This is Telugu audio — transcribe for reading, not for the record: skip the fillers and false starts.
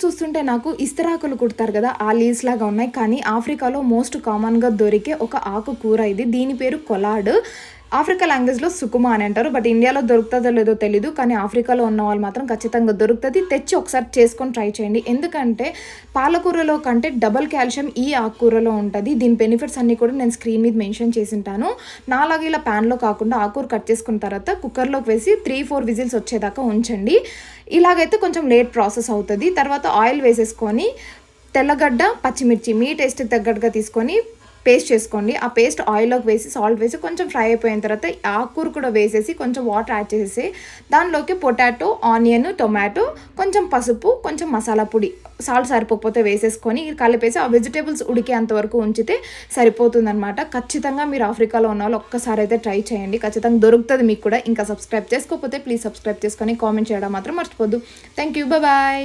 చూస్తుంటే నాకు ఇస్తరాకులు కుడతారు కదా, ఆ లీవ్స్ లాగా ఉన్నాయి. కానీ ఆఫ్రికాలో మోస్ట్ కామన్గా దొరికే ఒక ఆకుకూర ఇది. దీని పేరు కొలాడ్. ఆఫ్రికా లాంగ్వేజ్లో సుకుమా అని అంటారు. బట్ ఇండియాలో దొరుకుతుందో లేదో తెలీదు. కానీ ఆఫ్రికాలో ఉన్న వాళ్ళు మాత్రం ఖచ్చితంగా దొరుకుతుంది. తెచ్చి ఒకసారి చేసుకొని ట్రై చేయండి. ఎందుకంటే పాలకూరలో కంటే డబల్ కాల్షియం ఈ ఆకుకూరలో ఉంటుంది. దీని బెనిఫిట్స్ అన్నీ కూడా నేను స్క్రీన్ మీద మెన్షన్ చేసి ఉంటాను. నాలాగా ఇలా ప్యాన్లో కాకుండా ఆకుకూర కట్ చేసుకున్న తర్వాత కుక్కర్లోకి వేసి 3-4 విజిల్స్ వచ్చేదాకా ఉంచండి. ఇలాగైతే కొంచెం లేట్ ప్రాసెస్ అవుతుంది. తర్వాత ఆయిల్ వేసేసుకొని తెల్లగడ్డ, పచ్చిమిర్చి మీ టేస్ట్కి తగ్గట్టుగా తీసుకొని పేస్ట్ చేసుకోండి. ఆ పేస్ట్ ఆయిల్లోకి వేసి సాల్ట్ వేసి కొంచెం ఫ్రై అయిపోయిన తర్వాత ఆకుకూర కూడా వేసేసి కొంచెం వాటర్ యాడ్ చేసేసి దానిలోకి పొటాటో, ఆనియన్, టొమాటో, కొంచెం పసుపు, కొంచెం మసాలా పొడి, సాల్ట్ సరిపోకపోతే వేసేసుకొని కలిపేసి ఆ వెజిటేబుల్స్ ఉడికేంత వరకు ఉంచితే సరిపోతుందన్నమాట. ఖచ్చితంగా మీరు ఆఫ్రికాలో ఉన్న వాళ్ళు ఒక్కసారి అయితే ట్రై చేయండి. ఖచ్చితంగా దొరుకుతుంది మీకు కూడా. ఇంకా సబ్స్క్రైబ్ చేసుకోకపోతే ప్లీజ్ సబ్స్క్రైబ్ చేసుకొని కామెంట్ చేయడం మాత్రం మర్చిపోద్దు. Thank you, bye.